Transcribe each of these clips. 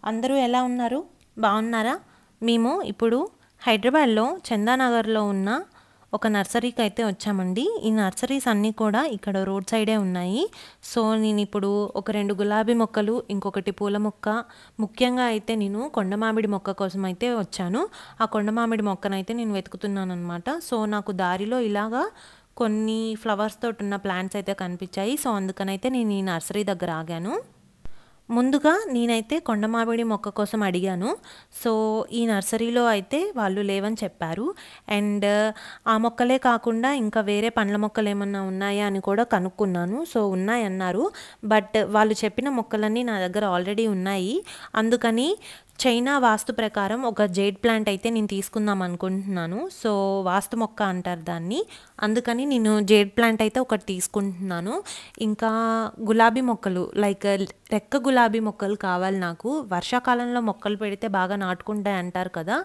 అందరూ ఎలా ఉన్నారు? బాగున్నారా? మేము ఇప్పుడు హైదరాబాద్లో చందానగర్లో ఉన్న ఒక నర్సరీకి అయితే వచ్చామండి. ఈ నర్సరీస్ అన్నీ కూడా ఇక్కడ రోడ్ సైడే ఉన్నాయి. సో నేను ఇప్పుడు ఒక 2 గులాబీ మొక్కలు, ఇంకొకటి పూల మొక్క, ముఖ్యంగా అయితే నేను కొండమామిడి మొక్క కోసం అయితే వచ్చాను. ఆ కొండమామిడి మొక్కనైతే నేను వెతుకుతున్నాను అనమాట. సో నాకు దారిలో ఇలాగా కొన్ని ఫ్లవర్స్ తోటి ఉన్న ప్లాంట్స్ అయితే కనిపించాయి. సో అందుకనైతే నేను ఈ నర్సరీ దగ్గర ఆగాను. ముందుగా నేనైతే కొండమామిడి మొక్క కోసం అడిగాను. సో ఈ నర్సరీలో అయితే వాళ్ళు లేవని చెప్పారు. అండ్ ఆ మొక్కలే కాకుండా ఇంకా వేరే పండ్ల మొక్కలు ఏమన్నా ఉన్నాయా అని కూడా కనుక్కున్నాను. సో ఉన్నాయన్నారు. బట్ వాళ్ళు చెప్పిన మొక్కలన్నీ నా దగ్గర ఆల్రెడీ ఉన్నాయి. అందుకని చైనా వాస్తు ప్రకారం ఒక జేడ్ ప్లాంట్ అయితే నేను తీసుకుందాం అనుకుంటున్నాను. సో వాస్తు మొక్క అంటారు దాన్ని. అందుకని నేను జేడ్ ప్లాంట్ అయితే ఒకటి తీసుకుంటున్నాను. ఇంకా గులాబీ మొక్కలు లైక్ రెక్క గులాబీ మొక్కలు కావాలి నాకు. వర్షాకాలంలో మొక్కలు పెడితే బాగా నాటుకుంటాయి అంటారు కదా,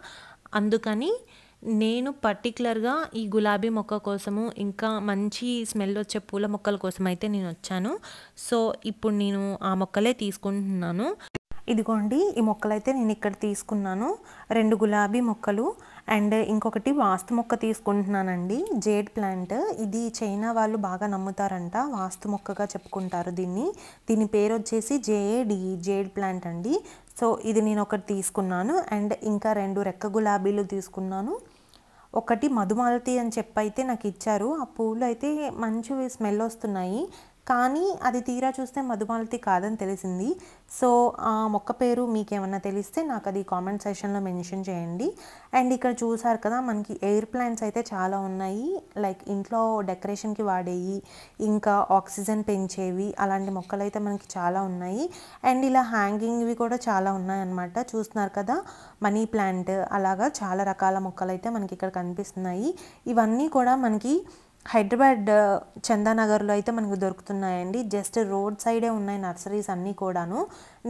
అందుకని నేను పర్టికులర్గా ఈ గులాబీ మొక్క కోసము, ఇంకా మంచి స్మెల్ వచ్చే పూల మొక్కల కోసం అయితే నేను వచ్చాను. సో ఇప్పుడు నేను ఆ మొక్కలే తీసుకుంటున్నాను. ఇదిగోండి, ఈ మొక్కలైతే నేను ఇక్కడ తీసుకున్నాను. 2 గులాబీ మొక్కలు అండ్ ఇంకొకటి వాస్తు మొక్క తీసుకుంటున్నానండి. Jade plant. ఇది చైనా వాళ్ళు బాగా నమ్ముతారంట, వాస్తు మొక్కగా చెప్పుకుంటారు దీన్ని. దీని పేరు వచ్చేసి జేడ్ ప్లాంట్ అండి. సో ఇది నేను ఒకటి తీసుకున్నాను. అండ్ ఇంకా 2 రెక్క గులాబీలు తీసుకున్నాను. ఒకటి మధుమాలతి అని చెప్పైతే నాకు ఇచ్చారు. ఆ పూలు అయితే మంచి స్మెల్ వస్తున్నాయి, కానీ అది తీరా చూస్తే మధుమాలతి కాదని తెలిసింది. సో ఆ మొక్క పేరు మీకేమన్నా తెలిస్తే నాకు అది కామెంట్ సెక్షన్లో మెన్షన్ చేయండి. అండ్ ఇక్కడ చూసారు కదా, మనకి ఎయిర్ ప్లాంట్స్ అయితే చాలా ఉన్నాయి. లైక్ ఇంట్లో డెకరేషన్కి వాడేవి, ఇంకా ఆక్సిజన్ పెంచేవి, అలాంటి మొక్కలు అయితే మనకి చాలా ఉన్నాయి. అండ్ ఇలా హ్యాంగింగ్వి కూడా చాలా ఉన్నాయన్నమాట. చూస్తున్నారు కదా, మనీ ప్లాంట్, అలాగా చాలా రకాల మొక్కలు అయితే మనకి ఇక్కడ కనిపిస్తున్నాయి. ఇవన్నీ కూడా మనకి హైదరాబాద్ చందానగర్లో అయితే మనకు దొరుకుతున్నాయండి. జస్ట్ రోడ్ సైడే ఉన్నాయి నర్సరీస్ అన్నీ కూడాను.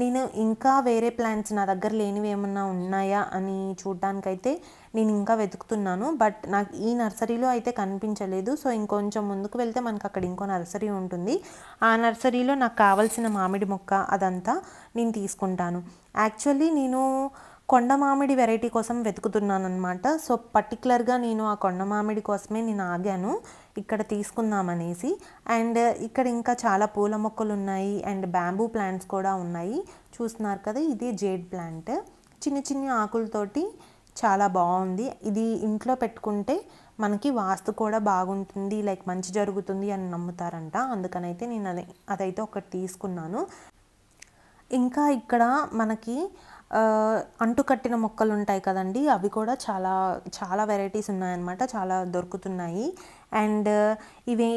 నేను ఇంకా వేరే ప్లాంట్స్ నా దగ్గర లేనివి ఏమన్నా ఉన్నాయా అని చూడడానికైతే నేను ఇంకా వెతుకుతున్నాను. బట్ నాకు ఈ నర్సరీలో అయితే కనిపించలేదు. సో ఇంకొంచెం ముందుకు వెళ్తే మనకు అక్కడ ఇంకో నర్సరీ ఉంటుంది. ఆ నర్సరీలో నాకు కావాల్సిన మామిడి మొక్క అదంతా నేను తీసుకుంటాను. యాక్చువల్లీ నేను కొండ మామిడి వెరైటీ కోసం వెతుకుతున్నాను అనమాట. సో పర్టికులర్గా నేను ఆ కొండ మామిడి కోసమే నేను ఆగాను ఇక్కడ తీసుకుందామనేసి. అండ్ ఇక్కడ ఇంకా చాలా పూల మొక్కలు ఉన్నాయి అండ్ బ్యాంబూ ప్లాంట్స్ కూడా ఉన్నాయి. చూస్తున్నారు కదా, ఇది జేడ్ ప్లాంట్. చిన్న చిన్న ఆకులతోటి చాలా బాగుంది. ఇది ఇంట్లో పెట్టుకుంటే మనకి వాస్తు కూడా బాగుంటుంది, లైక్ మంచి జరుగుతుంది అని నమ్ముతారంట. అందుకనైతే నేను అదైతే ఒకటి తీసుకున్నాను. ఇంకా ఇక్కడ మనకి అంటుకట్టిన మొక్కలు ఉంటాయి కదండి, అవి కూడా చాలా చాలా వెరైటీస్ ఉన్నాయన్నమాట, చాలా దొరుకుతున్నాయి. అండ్ ఇవి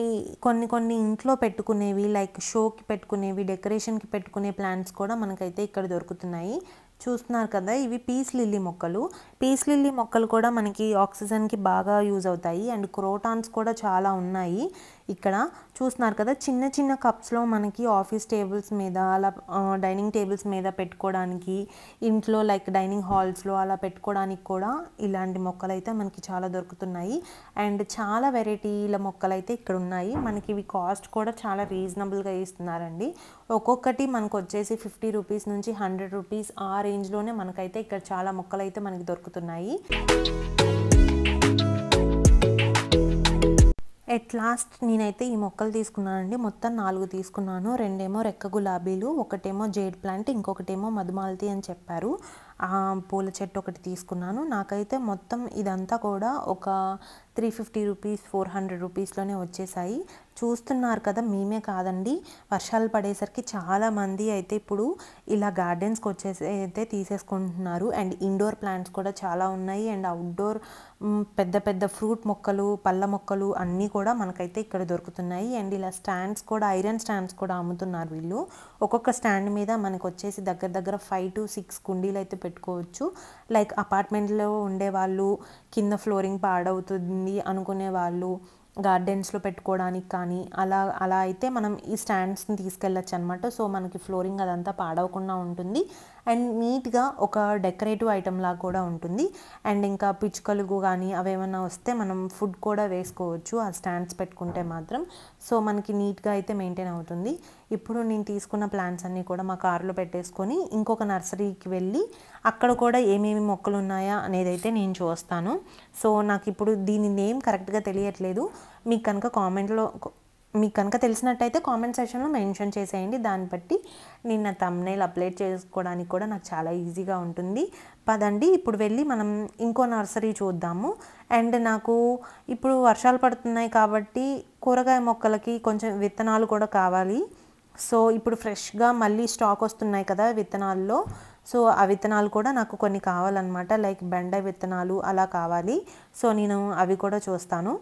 కొన్ని ఇంట్లో పెట్టుకునేవి, లైక్ షోకి పెట్టుకునేవి, డెకరేషన్కి పెట్టుకునే ప్లాంట్స్ కూడా మనకైతే ఇక్కడ దొరుకుతున్నాయి. చూస్తున్నారు కదా, ఇవి పీస్ లిల్లీ మొక్కలు. పీస్ లిల్లీ మొక్కలు కూడా మనకి ఆక్సిజన్కి బాగా యూజ్ అవుతాయి. అండ్ క్రోటాన్స్ కూడా చాలా ఉన్నాయి ఇక్కడ. చూస్తున్నారు కదా, చిన్న చిన్న కప్స్లో మనకి ఆఫీస్ టేబుల్స్ మీద, అలా డైనింగ్ టేబుల్స్ మీద పెట్టుకోవడానికి, ఇంట్లో లైక్ డైనింగ్ హాల్స్లో అలా పెట్టుకోవడానికి కూడా ఇలాంటి మొక్కలు అయితే మనకి చాలా దొరుకుతున్నాయి. అండ్ చాలా వెరైటీల మొక్కలు అయితే ఇక్కడ ఉన్నాయి. మనకి ఇవి కాస్ట్ కూడా చాలా రీజనబుల్గా ఇస్తున్నారండి. ఒక్కొక్కటి మనకు వచ్చేసి 50 రూపీస్ నుంచి 100 రూపీస్ ఆ రేంజ్లోనే మనకైతే ఇక్కడ చాలా మొక్కలు అయితే మనకి దొరుకుతున్నాయి. ఎట్ లాస్ట్ నేనైతే ఈ మొక్కలు తీసుకున్నానండి. మొత్తం 4 తీసుకున్నాను. 2 రెక్క గులాబీలు, ఒకటేమో జేడ్ ప్లాంట్, ఇంకొకటేమో మధుమాలతి అని చెప్పారు. ఆ పూల చెట్టు ఒకటి తీసుకున్నాను. నాకైతే మొత్తం ఇదంతా కూడా ఒక 350 రూపీస్ 400 రూపీస్లోనే వచ్చేసాయి. చూస్తున్నారు కదా, మేమే కాదండి, వర్షాలు పడేసరికి చాలామంది అయితే ఇప్పుడు ఇలా గార్డెన్స్కి వచ్చేసి అయితే తీసేసుకుంటున్నారు. అండ్ ఇండోర్ ప్లాంట్స్ కూడా చాలా ఉన్నాయి. అండ్ అవుట్డోర్ పెద్ద పెద్ద ఫ్రూట్ మొక్కలు, పళ్ళ మొక్కలు అన్నీ కూడా మనకైతే ఇక్కడ దొరుకుతున్నాయి. అండ్ ఇలా స్టాండ్స్ కూడా, ఐరన్ స్టాండ్స్ కూడా అమ్ముతున్నారు వీళ్ళు. ఒక్కొక్క స్టాండ్ మీద మనకు వచ్చేసి దగ్గర 5 to 6 కుండీలు అయితే పెట్టుకోవచ్చు. లైక్ అపార్ట్మెంట్లో ఉండే వాళ్ళు, కింద ఫ్లోరింగ్ పాడవుతుంది అనుకునే వాళ్ళు, గార్డెన్స్లో పెట్టుకోవడానికి కానీ అలా అలా అయితే మనం ఈ స్టాండ్స్ని తీసుకెళ్ళచ్చు అనమాట. సో మనకి ఫ్లోరింగ్ అదంతా పాడవకుండా ఉంటుంది అండ్ నీట్గా ఒక డెకరేటివ్ ఐటమ్ లాగా కూడా ఉంటుంది. అండ్ ఇంకా పిచ్చుకలుగు కానీ అవేమన్నా వస్తే మనం ఫుడ్ కూడా వేసుకోవచ్చు ఆ స్టాండ్స్ పెట్టుకుంటే మాత్రం. సో మనకి నీట్గా అయితే మెయింటైన్ అవుతుంది. ఇప్పుడు నేను తీసుకున్న ప్లాంట్స్ అన్నీ కూడా మా కారులో పెట్టేసుకొని ఇంకొక నర్సరీకి వెళ్ళి అక్కడ కూడా ఏమేమి మొక్కలు ఉన్నాయా అనేది అయితే నేను చూస్తాను. సో నాకు ఇప్పుడు దీని నేమ్ కరెక్ట్గా తెలియట్లేదు. మీకు కనుక తెలిసినట్టయితే కామెంట్ సెక్షన్లో మెన్షన్ చేసేయండి. దాన్ని బట్టి నేను నా థంబ్నెయిల్ అప్లోడ్ చేసుకోవడానికి కూడా నాకు చాలా ఈజీగా ఉంటుంది. పదండి ఇప్పుడు వెళ్ళి మనం ఇంకో నర్సరీ చూద్దాము. అండ్ నాకు ఇప్పుడు వర్షాలు పడుతున్నాయి కాబట్టి కూరగాయ మొక్కలకి కొంచెం విత్తనాలు కూడా కావాలి. సో ఇప్పుడు ఫ్రెష్గా మళ్ళీ స్టాక్ వస్తున్నాయి కదా విత్తనాల్లో. సో ఆ విత్తనాలు కూడా నాకు కొన్ని కావాలన్నమాట. లైక్ బెండ విత్తనాలు అలా కావాలి. సో నేను అవి కూడా చూస్తాను.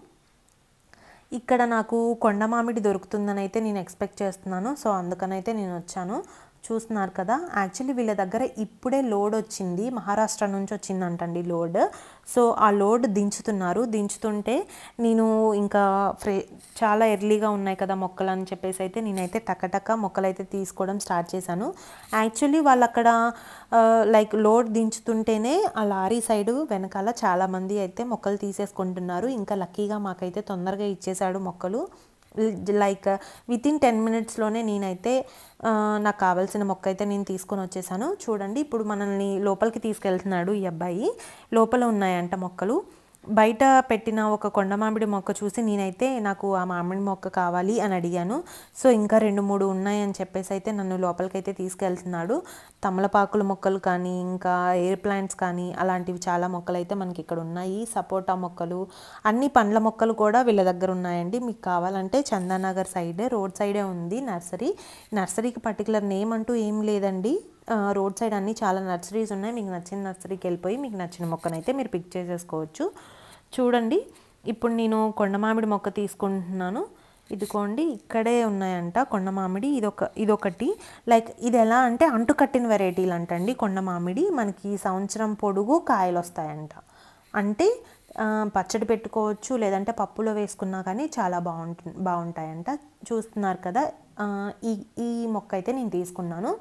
ఇక్కడ నాకు కొండ మామిడి దొరుకుతుందని అయితే నేను ఎక్స్పెక్ట్ చేస్తున్నాను. సో అందుకనైతే నేను వచ్చాను. చూస్తున్నారు కదా, యాక్చువల్లీ వీళ్ళ దగ్గర ఇప్పుడే లోడ్ వచ్చింది, మహారాష్ట్ర నుంచి వచ్చిందంటండి లోడ్. సో ఆ లోడ్ దించుతుంటే నేను ఇంకా చాలా ఎర్లీగా ఉన్నాయి కదా మొక్కలు అని చెప్పేసి అయితే నేనైతే టకటక మొక్కలు అయితే తీసుకోవడం స్టార్ట్ చేశాను. యాక్చువల్లీ వాళ్ళు అక్కడ లైక్ లోడ్ దించుతుంటేనే ఆ లారీ సైడు వెనకాల చాలామంది అయితే మొక్కలు తీసేసుకుంటున్నారు. ఇంకా లక్కీగా మాకైతే తొందరగా ఇచ్చేసాడు మొక్కలు. లైక్ వితిన్ 10 minutesలోనే నేనైతే నాకు కావాల్సిన మొక్క అయితే నేను తీసుకొని వచ్చేసాను. చూడండి ఇప్పుడు మనల్ని లోపలికి తీసుకెళ్తున్నాడు ఈ అబ్బాయి. లోపల ఉన్నాయంట మొక్కలు. బయట పెట్టిన ఒక కొండ మామిడి మొక్క చూసి నేనైతే నాకు ఆ మామిడి మొక్క కావాలి అని అడిగాను. సో ఇంకా 2-3 ఉన్నాయని చెప్పేసి అయితే నన్ను లోపలికైతే తీసుకెళ్తున్నాడు. తమలపాకుల మొక్కలు కానీ ఇంకా ఎయిర్ ప్లాంట్స్ కానీ అలాంటివి చాలా మొక్కలు అయితే మనకి ఇక్కడ ఉన్నాయి. సపోటా మొక్కలు, అన్ని పండ్ల మొక్కలు కూడా వీళ్ళ దగ్గర ఉన్నాయండి. మీకు కావాలంటే చందానగర్ సైడ్ రోడ్ సైడే ఉంది నర్సరీకి పర్టికులర్ నేమ్ అంటూ ఏం లేదండి. రోడ్ సైడ్ అన్నీ చాలా నర్సరీస్ ఉన్నాయి. మీకు నచ్చిన నర్సరీకి వెళ్ళిపోయి మీకు నచ్చిన మొక్కనైతే మీరు పిక్ చేసేసుకోవచ్చు. చూడండి ఇప్పుడు నేను కొండ మామిడి మొక్క తీసుకుంటున్నాను. ఇదిగోండి ఇక్కడే ఉన్నాయంట కొండ మామిడి. ఇదొకటి లైక్ ఇది ఎలా అంటే అంటుకట్టిన వెరైటీలు అంటండి. కొండ మామిడి మనకి సంవత్సరం పొడుగు కాయలు వస్తాయంట. అంటే పచ్చడి పెట్టుకోవచ్చు, లేదంటే పప్పులో వేసుకున్నా కానీ చాలా బాగుంటాయంట. చూస్తున్నారు కదా, ఈ మొక్క అయితే నేను తీసుకున్నాను.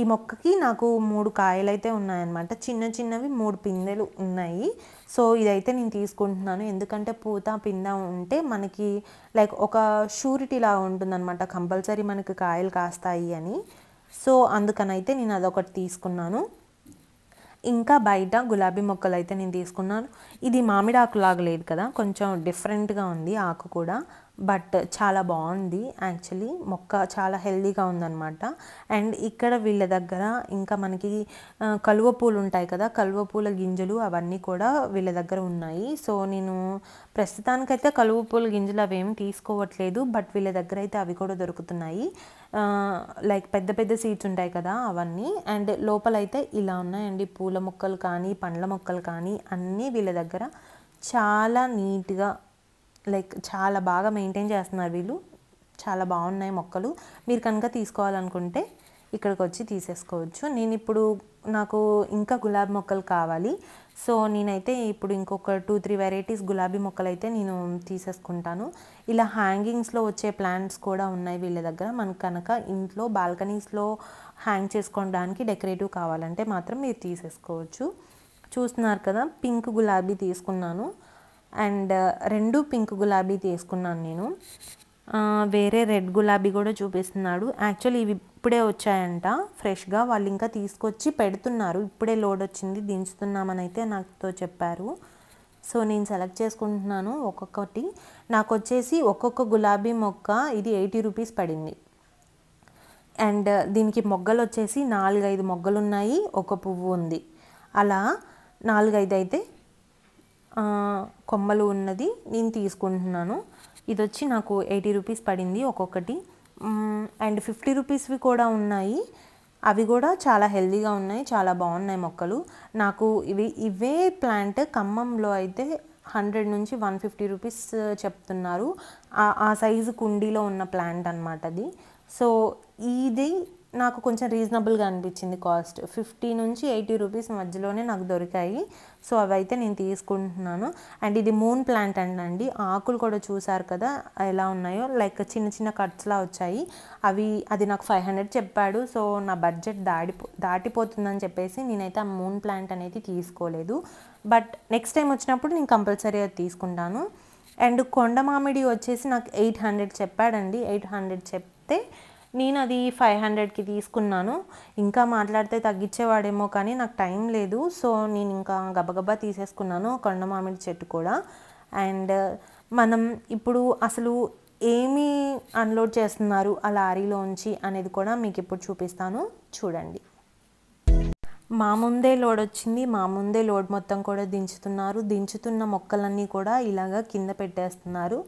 ఈ మొక్కకి నాకు 3 కాయలు అయితే ఉన్నాయన్నమాట. చిన్నవి 3 పిందెలు ఉన్నాయి. సో ఇదైతే నేను తీసుకుంటున్నాను. ఎందుకంటే పూత పింద ఉంటే మనకి లైక్ ఒక షూరిటీ లాగా ఉంటుందన్నమాట, కంపల్సరీ మనకి కాయలు కాస్తాయి అని. సో అందుకనైతే నేను అదొకటి తీసుకున్నాను. ఇంకా బయట గులాబీ మొక్కలు అయితే నేను తీసుకున్నాను. ఇది మామిడి ఆకులాగా లేదు కదా, కొంచెం డిఫరెంట్గా ఉంది ఆకు కూడా. బట్ చాలా బాగుంది యాక్చువల్లీ. మొక్క చాలా హెల్దీగా ఉందన్నమాట. అండ్ ఇక్కడ వీళ్ళ దగ్గర ఇంకా మనకి కలువ పూలు ఉంటాయి కదా, కలువ పూల గింజలు అవన్నీ కూడా వీళ్ళ దగ్గర ఉన్నాయి. సో నేను ప్రస్తుతానికైతే కలువ పూల గింజలు అవేమి తీసుకోవట్లేదు. బట్ వీళ్ళ దగ్గర అయితే అవి కూడా దొరుకుతున్నాయి. లైక్ పెద్ద సీడ్స్ ఉంటాయి కదా అవన్నీ. అండ్ లోపలైతే ఇలా ఉన్నాయండి పూల మొక్కలు కానీ పండ్ల మొక్కలు కానీ అన్నీ వీళ్ళ దగ్గర చాలా నీట్గా లైక్ చాలా బాగా మెయింటైన్ చేస్తున్నారు వీళ్ళు. చాలా బాగున్నాయి మొక్కలు. మీరు కనుక తీసుకోవాలనుకుంటే ఇక్కడికి వచ్చి తీసేసుకోవచ్చు. నాకు ఇంకా గులాబీ మొక్కలు కావాలి. సో నేనైతే ఇప్పుడు ఇంకొక 2-3 వెరైటీస్ గులాబీ మొక్కలు అయితే నేను తీసేసుకుంటాను. ఇలా హ్యాంగింగ్స్లో వచ్చే ప్లాంట్స్ కూడా ఉన్నాయి వీళ్ళ దగ్గర. మనకు కనుక ఇంట్లో బాల్కనీస్లో హ్యాంగ్ చేసుకోవడానికి డెకరేటివ్ కావాలంటే మాత్రం మీరు తీసేసుకోవచ్చు. చూస్తున్నారు కదా, పింక్ గులాబీ తీసుకున్నాను. అండ్ 2 పింక్ గులాబీ తీసుకున్నాను నేను. వేరే రెడ్ గులాబీ కూడా చూపిస్తున్నాడు. యాక్చువల్లీ ఇవి ఇప్పుడే వచ్చాయంట ఫ్రెష్గా. వాళ్ళు ఇంకా తీసుకొచ్చి పెడుతున్నారు. ఇప్పుడే లోడ్ వచ్చింది, దించుతున్నామని అయితే నాతో చెప్పారు. సో నేను సెలెక్ట్ చేసుకుంటున్నాను ఒక్కొక్కటి. నాకు వచ్చేసి ఒక్కొక్క గులాబీ మొక్క ఇది 80 రూపీస్ పడింది. అండ్ దీనికి మొగ్గలు వచ్చేసి 4-5 మొగ్గలు ఉన్నాయి, ఒక పువ్వు ఉంది. అలా 4-5 అయితే కొమ్మలు ఉన్నది నేను తీసుకుంటున్నాను. ఇది వచ్చి నాకు 80 రూపీస్ పడింది ఒక్కొక్కటి. అండ్ 50 రూపీస్వి కూడా ఉన్నాయి. అవి కూడా చాలా హెల్దీగా ఉన్నాయి, చాలా బాగున్నాయి మొక్కలు. నాకు ఇవే ప్లాంట్ ఖమ్మంలో అయితే 100 నుంచి 150 రూపీస్ చెప్తున్నారు. ఆ సైజు కుండీలో ఉన్న ప్లాంట్ అనమాట అది. సో ఇది నాకు కొంచెం రీజనబుల్గా అనిపించింది కాస్ట్. 50 నుంచి 80 రూపీస్ మధ్యలోనే నాకు దొరికాయి. సో అవైతే నేను తీసుకుంటున్నాను. అండ్ ఇది మూన్ ప్లాంట్ అండి. ఆకులు కూడా చూసారు కదా ఎలా ఉన్నాయో, లైక్ చిన్న చిన్న కట్స్లా వచ్చాయి. అది నాకు 500 చెప్పాడు. సో నా బడ్జెట్ దాటిపోతుందని చెప్పేసి నేనైతే ఆ మూన్ ప్లాంట్ అనేది తీసుకోలేదు. బట్ నెక్స్ట్ టైం వచ్చినప్పుడు నేను కంపల్సరీ అది తీసుకుంటాను. అండ్ కొండ మామిడి వచ్చేసి నాకు 800 చెప్పాడండి. 800 చెప్తే నేను అది 500కి తీసుకున్నాను. ఇంకా మాట్లాడితే తగ్గించేవాడేమో కానీ నాకు టైం లేదు. సో నేను ఇంకా గబగబా తీసేసుకున్నాను కొండ మామిడి చెట్టు కూడా. అండ్ మనం ఇప్పుడు అసలు ఏమి అన్లోడ్ చేస్తున్నారు ఆ లారీలోంచి అనేది కూడా మీకు ఇప్పుడు చూపిస్తాను, చూడండి. మా ముందే లోడ్ వచ్చింది. మా ముందే లోడ్ మొత్తం కూడా దించుతున్నారు. దించుతున్న మొక్కలన్నీ కూడా ఇలాగా కింద పెట్టేస్తున్నారు.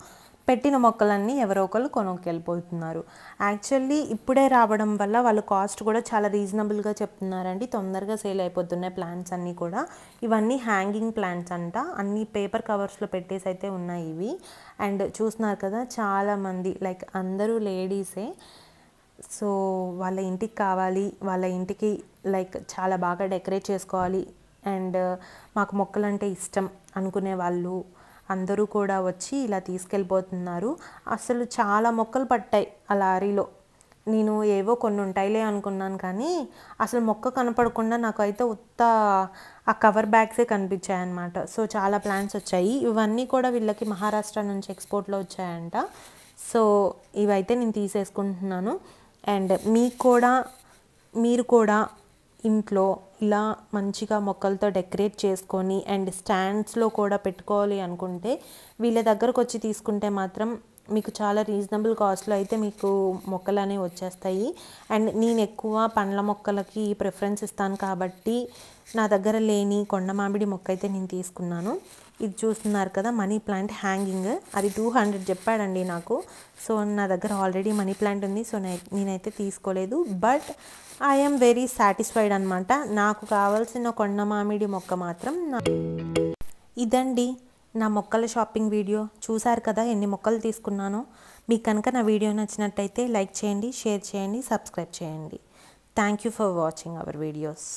పెట్టిన మొక్కలన్నీ ఎవరో ఒకరు కొనుక్కెళ్ళిపోతున్నారు. యాక్చువల్లీ ఇప్పుడే రావడం వల్ల వాళ్ళు కాస్ట్ కూడా చాలా రీజనబుల్గా చెప్తున్నారండి. తొందరగా సేల్ అయిపోతున్నాయి ప్లాంట్స్ అన్నీ కూడా. ఇవన్నీ హ్యాంగింగ్ ప్లాంట్స్ అంట. అన్ని పేపర్ కవర్స్లో పెట్టేసి అయితే ఉన్నాయి ఇవి. అండ్ చూస్తున్నారు కదా చాలామంది, లైక్ అందరూ లేడీసే. సో వాళ్ళ ఇంటికి కావాలి, వాళ్ళ ఇంటికి లైక్ చాలా బాగా డెకరేట్ చేసుకోవాలి అండ్ మాకు మొక్కలంటే ఇష్టం అనుకునే వాళ్ళు అందరూ కూడా వచ్చి ఇలా తీసుకెళ్ళిపోతున్నారు. అసలు చాలా మొక్కలు పట్టాయి ఆ లారీలో. నేను ఏవో కొన్ని ఉంటాయిలే అనుకున్నాను కానీ అసలు మొక్క కనపడకుండా నాకైతే ఉత్త ఆ కవర్ బ్యాగ్సే కనిపించాయి అన్నమాట. సో చాలా ప్లాంట్స్ వచ్చాయి. ఇవన్నీ కూడా వీళ్ళకి మహారాష్ట్ర నుంచి ఎక్స్పోర్ట్లో వచ్చాయంట. సో ఇవైతే నేను తీసేసుకుంటున్నాను. అండ్ మీరు కూడా ఇంట్లో ఇలా మంచిగా మొక్కలతో డెకరేట్ చేసుకొని అండ్ స్టాండ్స్లో కూడా పెట్టుకోవాలి అనుకుంటే వీళ్ళ దగ్గరకు వచ్చి తీసుకుంటే మాత్రం మీకు చాలా రీజనబుల్ కాస్ట్లో అయితే మీకు మొక్కలు అనేవి వచ్చేస్తాయి. అండ్ నేను ఎక్కువ పండ్ల మొక్కలకి ప్రిఫరెన్స్ ఇస్తాను కాబట్టి నా దగ్గర లేని కొండ మామిడి మొక్క అయితే నేను తీసుకున్నాను. ఇది చూస్తున్నారు కదా మనీ ప్లాంట్ హ్యాంగింగ్, అది 200 చెప్పాడండి నాకు. సో నా దగ్గర ఆల్రెడీ మనీ ప్లాంట్ ఉంది. సో నేనైతే తీసుకోలేదు. బట్ ఐఎమ్ వెరీ సాటిస్ఫైడ్ అనమాట. నాకు కావాల్సిన కొండ మామిడి మొక్క మాత్రం ఇదండి నా మొక్కల షాపింగ్ వీడియో. చూసారు కదా ఎన్ని మొక్కలు తీసుకున్నానో. మీకు కనుక నా వీడియో నచ్చినట్టయితే లైక్ చేయండి, షేర్ చేయండి, సబ్స్క్రైబ్ చేయండి. Thank you for watching our videos.